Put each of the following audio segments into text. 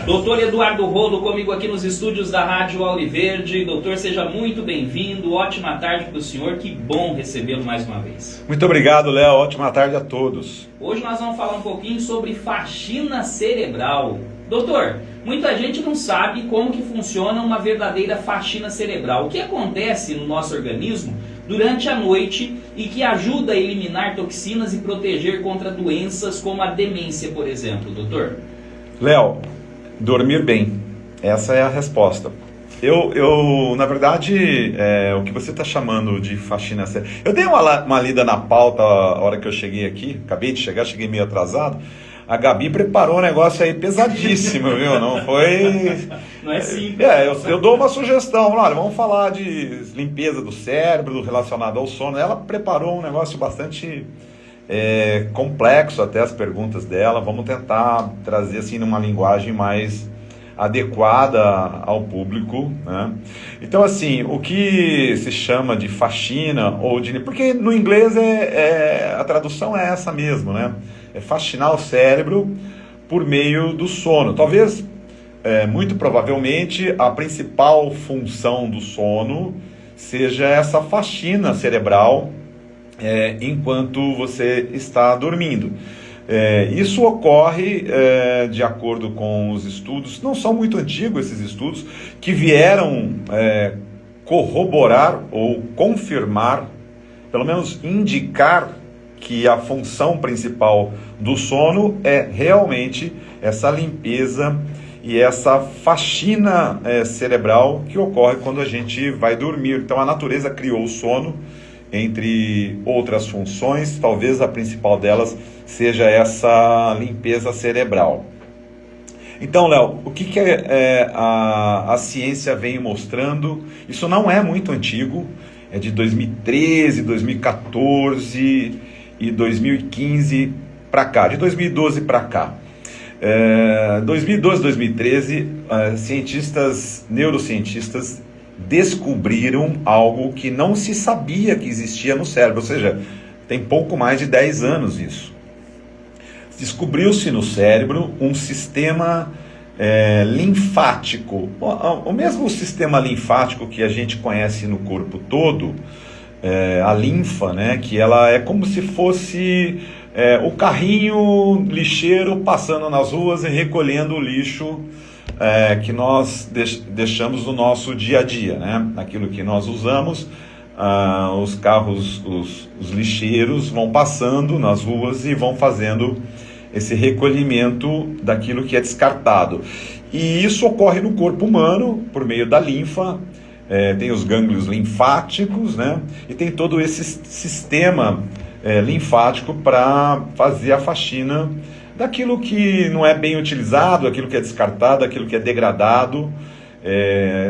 Doutor Eduardo Rodo comigo aqui nos estúdios da Rádio Auriverde. Doutor, seja muito bem-vindo, ótima tarde para o senhor, que bom recebê-lo mais uma vez. Muito obrigado, Léo, ótima tarde a todos. Hoje nós vamos falar um pouquinho sobre faxina cerebral. Doutor, muita gente não sabe como que funciona uma verdadeira faxina cerebral. O que acontece no nosso organismo durante a noite e que ajuda a eliminar toxinas e proteger contra doenças como a demência, por exemplo, doutor? Léo, dormir bem, essa é a resposta. Eu na verdade, o que você está chamando de faxina cerebral... Eu dei uma lida na pauta a hora que eu cheguei aqui, acabei de chegar, cheguei meio atrasado. A Gabi preparou um negócio aí pesadíssimo, viu? Não foi... Não é simples. Eu dou uma sugestão. Olha, vamos falar de limpeza do cérebro relacionado ao sono. Ela preparou um negócio bastante complexo, até as perguntas dela. Vamos tentar trazer assim numa linguagem mais adequada ao público, né? Então, assim, o que se chama de faxina ou de... Porque no inglês a tradução é essa mesmo, né? É faxinar o cérebro por meio do sono. Talvez, muito provavelmente, a principal função do sono seja essa faxina cerebral enquanto você está dormindo. Isso ocorre de acordo com os estudos, não são muito antigos esses estudos, que vieram corroborar ou confirmar, pelo menos indicar, que a função principal do sono é realmente essa limpeza e essa faxina cerebral que ocorre quando a gente vai dormir. Então a natureza criou o sono, entre outras funções, talvez a principal delas seja essa limpeza cerebral. Então, Léo, o que a ciência vem mostrando? Isso não é muito antigo, é de 2013, 2014 e 2015 para cá, de 2012 para cá. 2012, 2013, neurocientistas descobriram algo que não se sabia que existia no cérebro, ou seja, tem pouco mais de 10 anos isso. Descobriu-se no cérebro um sistema linfático, o mesmo sistema linfático que a gente conhece no corpo todo, a linfa, né, que ela é como se fosse o carrinho lixeiro passando nas ruas e recolhendo o lixo que nós deixamos no nosso dia a dia, né? Aquilo que nós usamos, os carros, os lixeiros vão passando nas ruas e vão fazendo esse recolhimento daquilo que é descartado. E isso ocorre no corpo humano por meio da linfa. Tem os gânglios linfáticos, né? E tem todo esse sistema linfático para fazer a faxina daquilo que não é bem utilizado, aquilo que é descartado, aquilo que é degradado,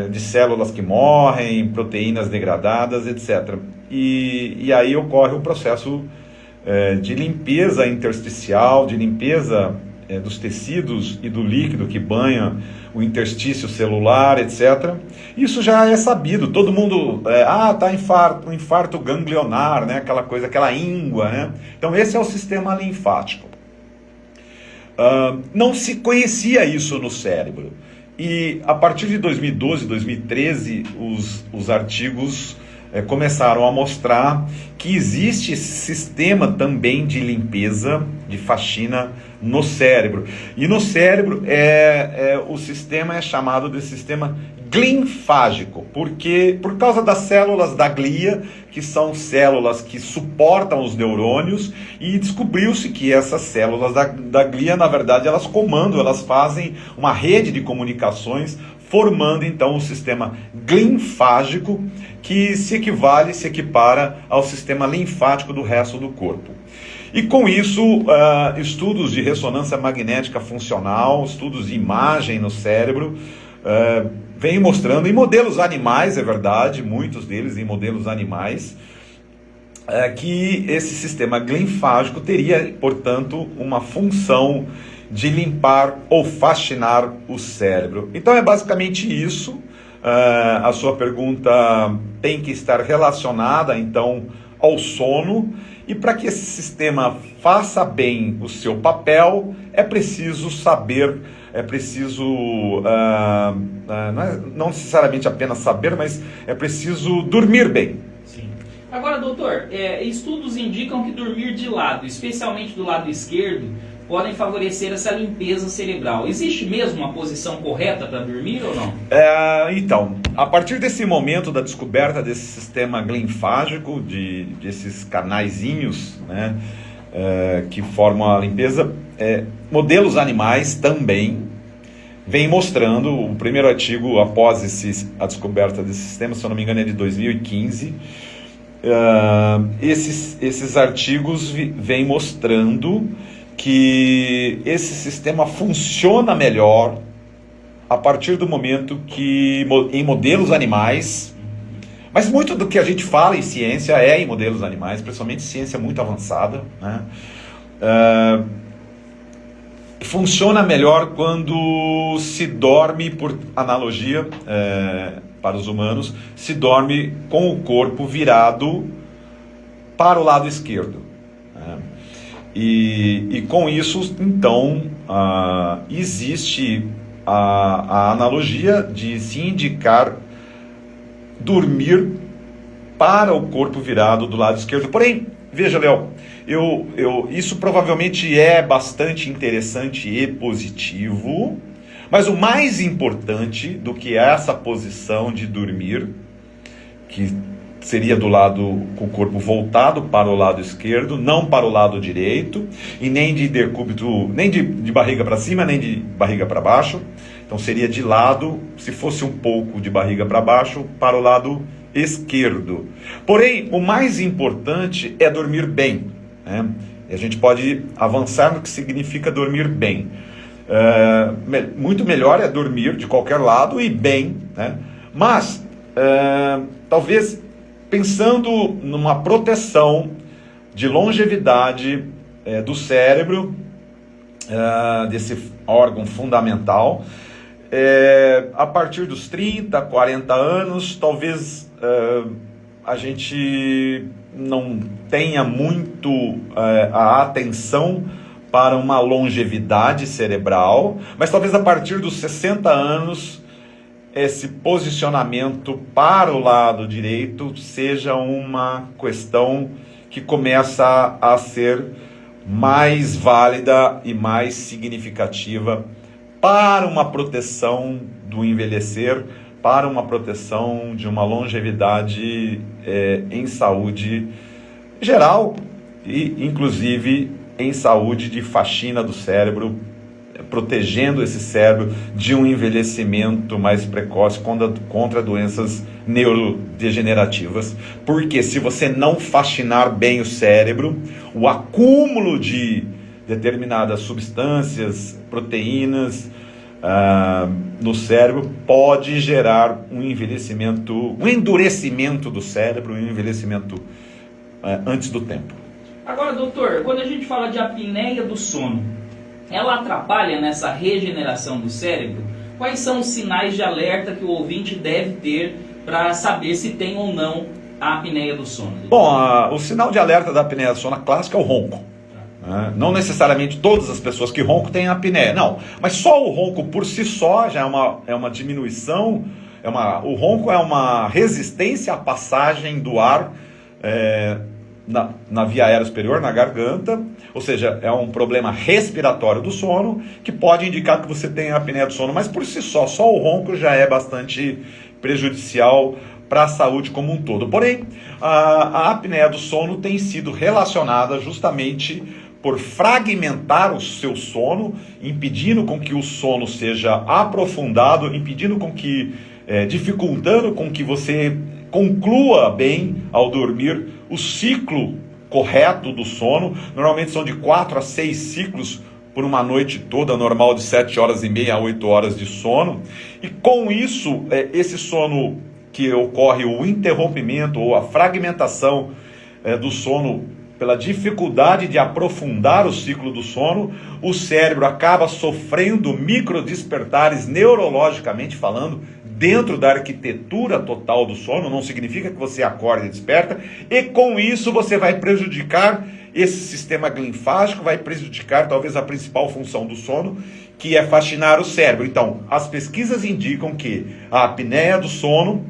de células que morrem, proteínas degradadas, etc. E aí ocorre o processo de limpeza intersticial, de limpeza dos tecidos e do líquido que banha o interstício celular, etc. Isso já é sabido, todo mundo, um infarto ganglionar, né? Aquela coisa, aquela íngua, né? Então esse é o sistema linfático. Não se conhecia isso no cérebro. E a partir de 2012, 2013, os artigos começaram a mostrar que existe esse sistema também de limpeza, de faxina no cérebro. E no cérebro o sistema é chamado de sistema glinfágico, porque por causa das células da glia, que são células que suportam os neurônios, e descobriu-se que essas células da glia, na verdade, elas comandam, elas fazem uma rede de comunicações, formando então o sistema glinfágico, que se equipara ao sistema linfático do resto do corpo. E com isso, estudos de ressonância magnética funcional, estudos de imagem no cérebro, vem mostrando em modelos animais, é verdade, muitos deles em modelos animais, que esse sistema glinfático teria, portanto, uma função de limpar ou faxinar o cérebro. Então é basicamente isso. A sua pergunta tem que estar relacionada, então, ao sono, e para que esse sistema faça bem o seu papel, é preciso saber é preciso, não necessariamente apenas saber, mas é preciso dormir bem. Sim. Agora, doutor, estudos indicam que dormir de lado, especialmente do lado esquerdo, podem favorecer essa limpeza cerebral. Existe mesmo uma posição correta para dormir ou não? Então, a partir desse momento da descoberta desse sistema linfágico, desses canaizinhos, né, que formam a limpeza, modelos animais também vêm mostrando, o primeiro artigo após a descoberta desse sistema, se eu não me engano é de 2015, esses artigos vêm mostrando que esse sistema funciona melhor a partir do momento que, em modelos animais, mas muito do que a gente fala em ciência é em modelos animais, principalmente ciência muito avançada, né? Funciona melhor quando se dorme, por analogia, para os humanos, se dorme com o corpo virado para o lado esquerdo, né? E com isso, então, existe a analogia de se indicar dormir para o corpo virado do lado esquerdo. Porém, veja, Léo, isso provavelmente é bastante interessante e positivo, mas o mais importante do que essa posição de dormir, que seria do lado com o corpo voltado para o lado esquerdo, não para o lado direito, e nem de decúbito, nem de barriga para cima, nem de barriga para baixo. Então seria de lado, se fosse um pouco de barriga para baixo, para o lado esquerdo. Porém, o mais importante é dormir bem, né? E a gente pode avançar no que significa dormir bem. Muito melhor é dormir de qualquer lado e bem, né? Mas, talvez, pensando numa proteção de longevidade do cérebro, desse órgão fundamental, a partir dos 30, 40 anos, talvez a gente não tenha muito a atenção para uma longevidade cerebral, mas talvez a partir dos 60 anos esse posicionamento para o lado direito seja uma questão que começa a ser mais válida e mais significativa para uma proteção do envelhecer, para uma proteção de uma longevidade em saúde geral e, inclusive, em saúde de faxina do cérebro, protegendo esse cérebro de um envelhecimento mais precoce contra doenças neurodegenerativas. Porque se você não faxinar bem o cérebro, o acúmulo de determinadas substâncias, proteínas no cérebro pode gerar um envelhecimento, um endurecimento do cérebro, um envelhecimento antes do tempo. Agora, doutor, quando a gente fala de apneia do sono, ela atrapalha nessa regeneração do cérebro? Quais são os sinais de alerta que o ouvinte deve ter para saber se tem ou não a apneia do sono? Bom, o sinal de alerta da apneia do sono clássica é o ronco. Não necessariamente todas as pessoas que roncam têm apneia, não. Mas só o ronco por si só já é uma diminuição, o ronco é uma resistência à passagem do ar na via aérea superior, na garganta, ou seja, é um problema respiratório do sono que pode indicar que você tem apneia do sono, mas por si só o ronco já é bastante prejudicial para a saúde como um todo. Porém, a apneia do sono tem sido relacionada justamente por fragmentar o seu sono, impedindo com que o sono seja aprofundado, dificultando com que você conclua bem ao dormir o ciclo correto do sono. Normalmente são de 4 a 6 ciclos por uma noite toda, normal de 7h30 a 8 horas de sono. E com isso, esse sono que ocorre o interrompimento ou a fragmentação do sono pela dificuldade de aprofundar o ciclo do sono, o cérebro acaba sofrendo microdespertares neurologicamente falando dentro da arquitetura total do sono, não significa que você acorda e desperta, e com isso você vai prejudicar esse sistema linfático, vai prejudicar talvez a principal função do sono, que é faxinar o cérebro. Então, as pesquisas indicam que a apneia do sono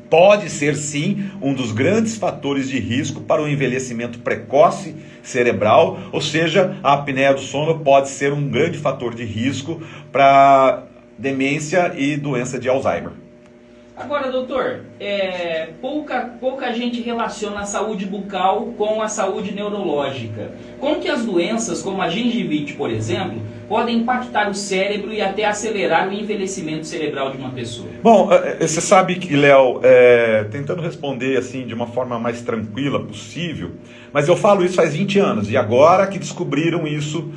pode ser sim um dos grandes fatores de risco para o envelhecimento precoce cerebral, ou seja, a apneia do sono pode ser um grande fator de risco para demência e doença de Alzheimer. Agora, doutor, pouca gente relaciona a saúde bucal com a saúde neurológica. Como que as doenças, como a gengivite, por exemplo, podem impactar o cérebro e até acelerar o envelhecimento cerebral de uma pessoa? Bom, você sabe que, Léo, tentando responder assim de uma forma mais tranquila possível, mas eu falo isso faz 20 anos, e agora que descobriram isso,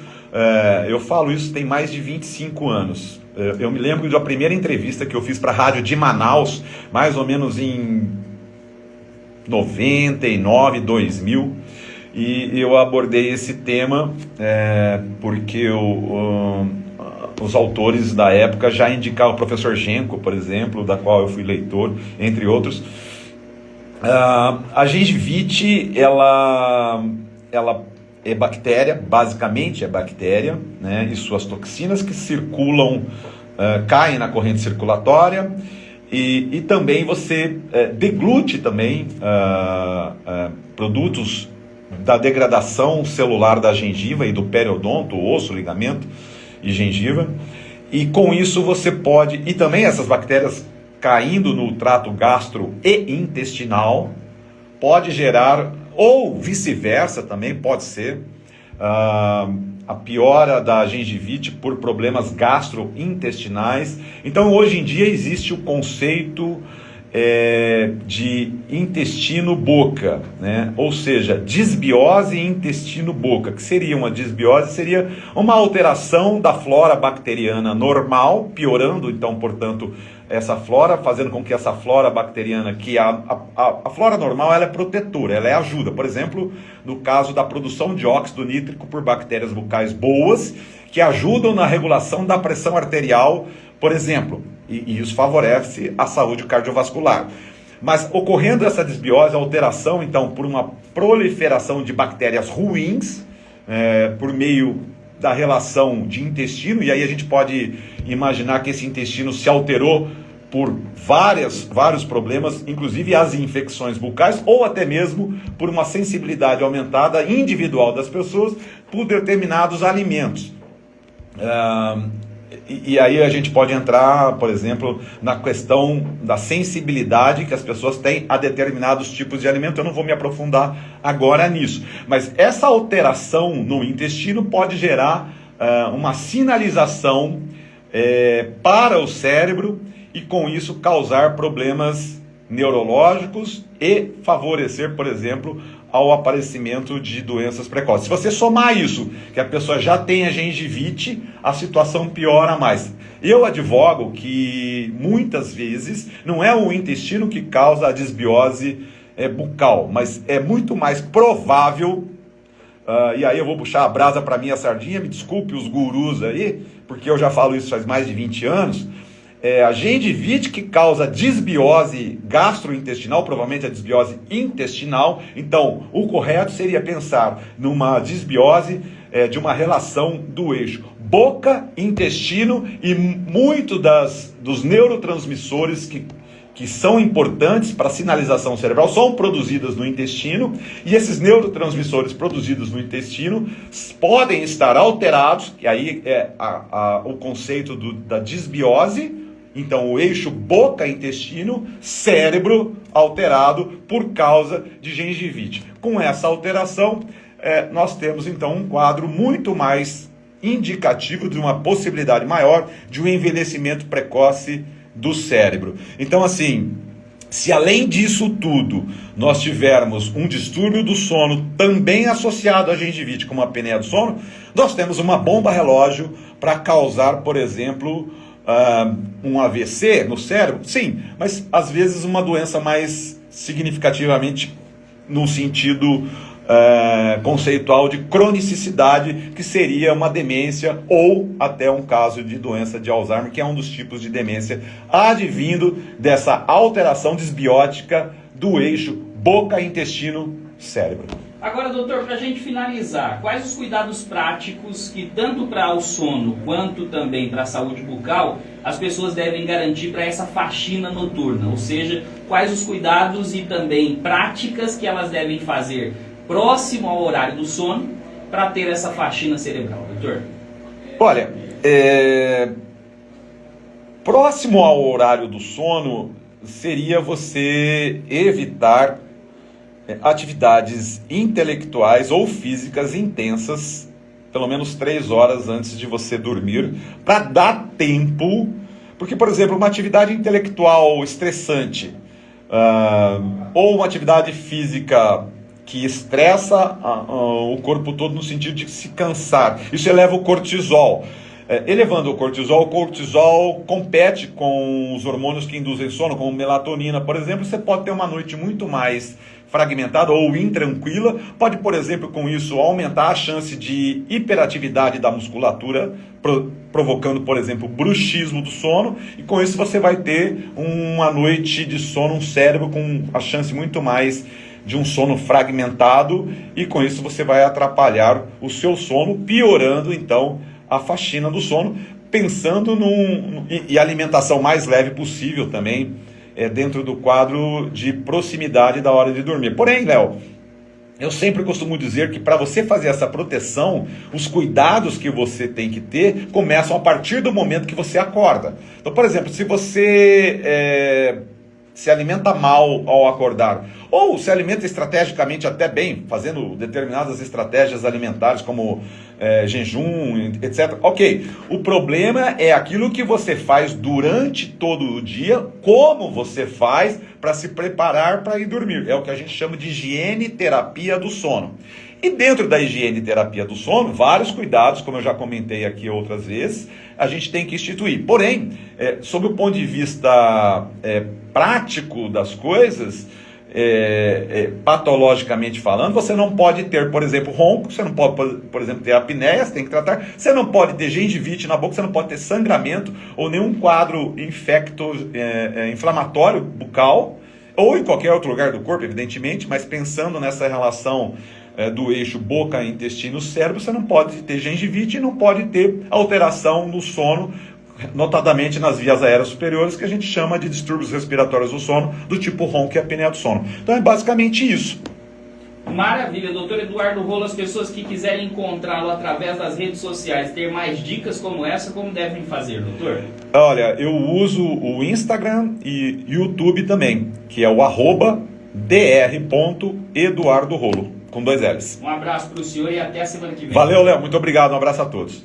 eu falo isso tem mais de 25 anos. Eu me lembro da primeira entrevista que eu fiz para a rádio de Manaus, mais ou menos em 99, 2000, e eu abordei esse tema porque os autores da época já indicavam o professor Genco, por exemplo, da qual eu fui leitor, entre outros. A gengivite, ela é bactéria, basicamente é bactéria, né, e suas toxinas que circulam, caem na corrente circulatória, e também você deglute também produtos da degradação celular da gengiva e do periodonto, osso, ligamento e gengiva, e com isso você pode, e também essas bactérias caindo no trato gastro e intestinal, pode gerar, ou vice-versa também pode ser, a piora da gengivite por problemas gastrointestinais. Então hoje em dia existe o conceito de intestino-boca, né? Ou seja, disbiose intestino-boca. Que seria uma disbiose? Seria uma alteração da flora bacteriana normal, piorando então, portanto, essa flora, fazendo com que essa flora bacteriana, que a flora normal, ela é protetora, ela é ajuda. Por exemplo, no caso da produção de óxido nítrico por bactérias bucais boas, que ajudam na regulação da pressão arterial, por exemplo, e isso favorece a saúde cardiovascular. Mas ocorrendo essa desbiose, a alteração, então, por uma proliferação de bactérias ruins, por meio da relação de intestino, e aí a gente pode imaginar que esse intestino se alterou por vários problemas, inclusive as infecções bucais, ou até mesmo por uma sensibilidade aumentada individual das pessoas por determinados alimentos. E aí a gente pode entrar, por exemplo, na questão da sensibilidade que as pessoas têm a determinados tipos de alimento. Eu não vou me aprofundar agora nisso. Mas essa alteração no intestino pode gerar uma sinalização para o cérebro e com isso causar problemas neurológicos e favorecer, por exemplo, ao aparecimento de doenças precoces. Se você somar isso, que a pessoa já tem a gengivite, a situação piora mais. Eu advogo que muitas vezes não é o intestino que causa a desbiose bucal, mas é muito mais provável, e aí eu vou puxar a brasa para minha sardinha, me desculpe os gurus aí, porque eu já falo isso faz mais de 20 anos, a gengivite que causa desbiose gastrointestinal, provavelmente a desbiose intestinal. Então, o correto seria pensar numa desbiose de uma relação do eixo boca-intestino, e muito dos neurotransmissores que são importantes para a sinalização cerebral são produzidas no intestino, e esses neurotransmissores produzidos no intestino podem estar alterados, e aí é o conceito da desbiose. Então, o eixo boca-intestino, cérebro alterado por causa de gengivite. Com essa alteração, nós temos então um quadro muito mais indicativo de uma possibilidade maior de um envelhecimento precoce do cérebro. Então, assim, se além disso tudo nós tivermos um distúrbio do sono também associado à gengivite, como a apneia do sono, nós temos uma bomba relógio para causar, por exemplo, um AVC no cérebro, sim, mas às vezes uma doença mais significativamente no sentido conceitual de cronicidade, que seria uma demência ou até um caso de doença de Alzheimer, que é um dos tipos de demência advindo dessa alteração desbiótica do eixo boca-intestino-cérebro. Agora, doutor, para a gente finalizar, quais os cuidados práticos que tanto para o sono quanto também para a saúde bucal as pessoas devem garantir para essa faxina noturna? Ou seja, quais os cuidados e também práticas que elas devem fazer próximo ao horário do sono para ter essa faxina cerebral, doutor? Olha, próximo ao horário do sono seria você evitar atividades intelectuais ou físicas intensas, pelo menos 3 horas antes de você dormir, para dar tempo, porque, por exemplo, uma atividade intelectual estressante, ou uma atividade física que estressa o corpo todo no sentido de se cansar, isso eleva o cortisol. Elevando o cortisol compete com os hormônios que induzem sono, como melatonina, por exemplo. Você pode ter uma noite muito mais fragmentada ou intranquila, pode, por exemplo, com isso aumentar a chance de hiperatividade da musculatura, provocando, por exemplo, bruxismo do sono, e com isso você vai ter uma noite de sono, um cérebro com a chance muito mais de um sono fragmentado, e com isso você vai atrapalhar o seu sono, piorando então a faxina do sono, pensando e alimentação mais leve possível também, dentro do quadro de proximidade da hora de dormir. Porém, Léo, eu sempre costumo dizer que para você fazer essa proteção, os cuidados que você tem que ter começam a partir do momento que você acorda. Então, por exemplo, se você se alimenta mal ao acordar, ou se alimenta estrategicamente até bem, fazendo determinadas estratégias alimentares como jejum, etc. Ok, o problema é aquilo que você faz durante todo o dia, como você faz para se preparar para ir dormir. É o que a gente chama de higiene terapia do sono. E dentro da higiene terapia do sono, vários cuidados, como eu já comentei aqui outras vezes, a gente tem que instituir. Porém, sob o ponto de vista prático das coisas, patologicamente falando, você não pode ter, por exemplo, ronco, você não pode, por exemplo, ter apneia, você tem que tratar, você não pode ter gengivite na boca, você não pode ter sangramento ou nenhum quadro inflamatório bucal, ou em qualquer outro lugar do corpo, evidentemente, mas pensando nessa relação do eixo boca, intestino, cérebro, você não pode ter gengivite e não pode ter alteração no sono, notadamente nas vias aéreas superiores, que a gente chama de distúrbios respiratórios do sono, do tipo ronco e apneia do sono. Então é basicamente isso. Maravilha, doutor Eduardo Rolo. As pessoas que quiserem encontrá-lo através das redes sociais, ter mais dicas como essa, como devem fazer, doutor? Olha, eu uso o Instagram e YouTube também, que é o @dr.eduardorolo, com 2 L's. Um abraço para o senhor e até a semana que vem. Valeu, Léo. Muito obrigado. Um abraço a todos.